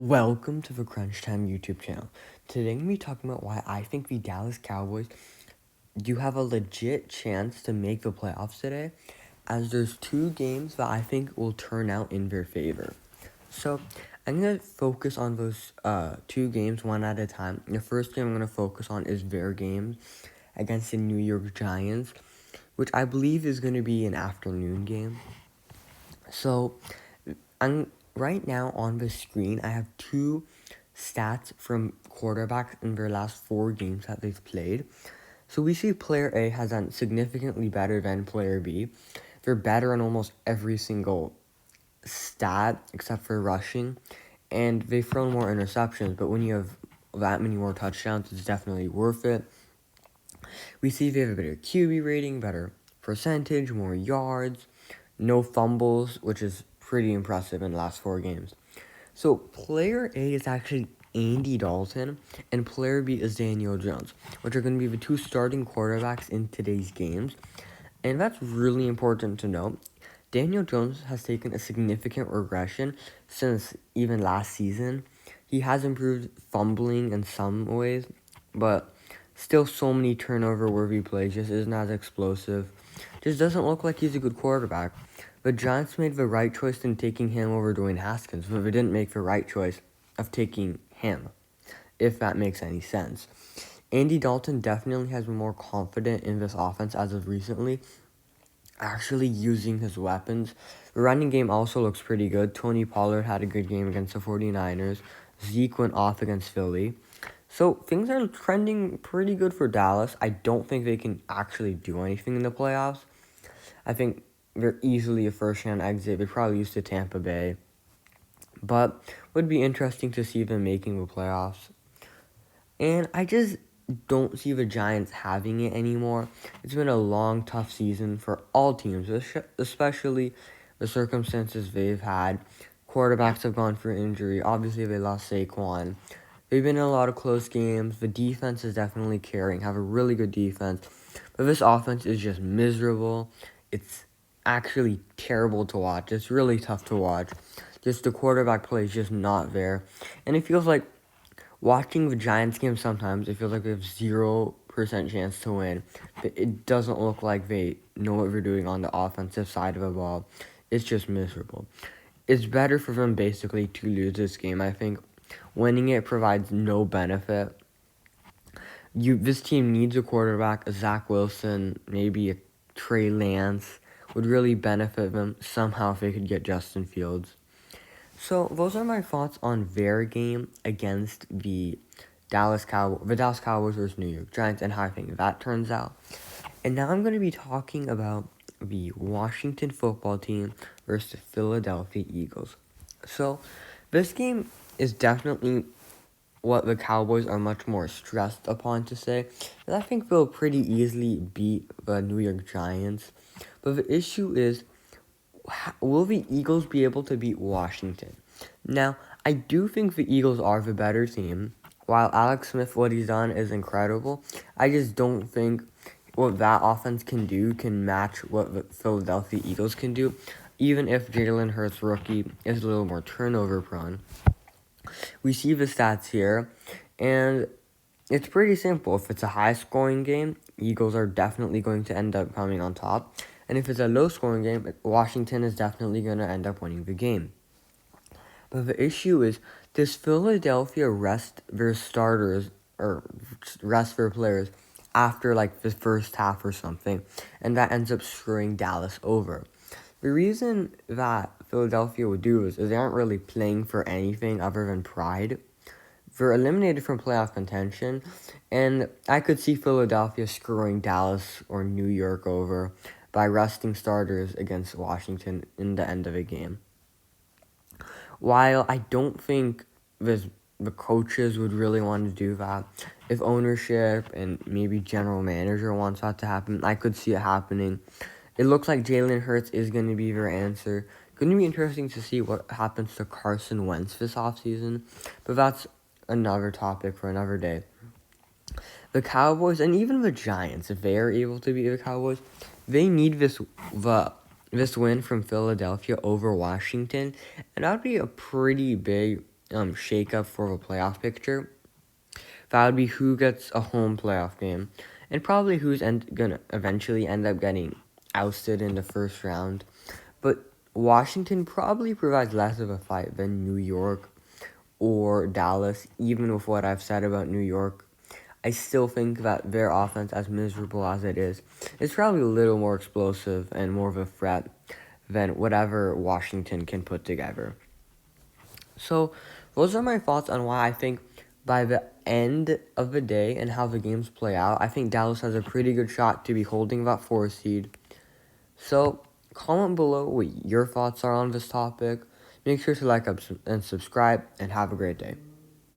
Welcome to the Crunch Time YouTube channel. Today I'm going to be talking about why I think the Dallas Cowboys do have a legit chance to make the playoffs today, as there's two games that I think will turn out in their favor. So I'm going to focus on those two games one at a time. The first game I'm going to focus on is their game against the New York Giants, which I believe is going to be an afternoon game. So right now on the screen, I have two stats from quarterbacks in their last 4 games that they've played. So we see player A has done significantly better than player B. They're better in almost every single stat except for rushing, and they've thrown more interceptions, but when you have that many more touchdowns, it's definitely worth it. We see they have a better QB rating, better percentage, more yards, no fumbles, which is pretty impressive in the last 4 games. So player A is actually Andy Dalton, and player B is Daniel Jones, which are going to be the two starting quarterbacks in today's games. And that's really important to note. Daniel Jones has taken a significant regression since even last season. He has improved fumbling in some ways, but still so many turnover-worthy plays, just isn't as explosive. Just doesn't look like he's a good quarterback. The Giants made the right choice in taking him over Dwayne Haskins, but they didn't make the right choice of taking him, if that makes any sense. Andy Dalton definitely has been more confident in this offense as of recently, actually using his weapons. The running game also looks pretty good. Tony Pollard had a good game against the 49ers. Zeke went off against Philly. So things are trending pretty good for Dallas. I don't think they can actually do anything in the playoffs. I think they're easily a first-round exit. They probably used to Tampa Bay. But would be interesting to see them making the playoffs. And I just don't see the Giants having it anymore. It's been a long, tough season for all teams, especially the circumstances they've had. Quarterbacks have gone for injury. Obviously, they lost Saquon. They've been in a lot of close games. The defense is definitely carrying, have a really good defense. But this offense is just miserable. It's actually terrible to watch. It's really tough to watch. Just the quarterback play is just not there. And it feels like watching the Giants game sometimes, it feels like they have 0% chance to win. But it doesn't look like they know what they're doing on the offensive side of the ball. It's just miserable. It's better for them basically to lose this game, I think. Winning it provides no benefit. This team needs a quarterback, a Zach Wilson, maybe a Trey Lance. Would really benefit them somehow if they could get Justin Fields. So those are my thoughts on their game against the Dallas Cowboys versus New York Giants, and how I think that turns out. And now I'm going to be talking about the Washington football team versus the Philadelphia Eagles. So this game is definitely what the Cowboys are much more stressed upon to say. And I think they'll pretty easily beat the New York Giants. But the issue is, will the Eagles be able to beat Washington? Now, I do think the Eagles are the better team. While Alex Smith, what he's done is incredible, I just don't think what that offense can do can match what the Philadelphia Eagles can do, even if Jalen Hurts, rookie, is a little more turnover prone. We see the stats here, and it's pretty simple. If it's a high-scoring game, Eagles are definitely going to end up coming on top. And if it's a low-scoring game, Washington is definitely going to end up winning the game. But the issue is, does Philadelphia rest their starters or rest their players after like the first half or something, and that ends up screwing Dallas over? The reason that Philadelphia would do is they aren't really playing for anything other than pride. They're eliminated from playoff contention, and I could see Philadelphia screwing Dallas or New York over by resting starters against Washington in the end of a game. While I don't think the coaches would really want to do that, if ownership and maybe general manager wants that to happen, I could see it happening. It looks like Jalen Hurts is going to be their answer. Going to be interesting to see what happens to Carson Wentz this offseason, but that's another topic for another day. The Cowboys and even the Giants, if they are able to beat the Cowboys, they need this win from Philadelphia over Washington, and that would be a pretty big shakeup for the playoff picture, that would be who gets a home playoff game, and probably who's gonna eventually end up getting ousted in the first round. But Washington probably provides less of a fight than New York or Dallas, even with what I've said about New York. I still think that their offense, as miserable as it is probably a little more explosive and more of a threat than whatever Washington can put together. So, those are my thoughts on why I think by the end of the day and how the games play out, I think Dallas has a pretty good shot to be holding that 4th seed. So, comment below what your thoughts are on this topic. Make sure to like and subscribe, and have a great day.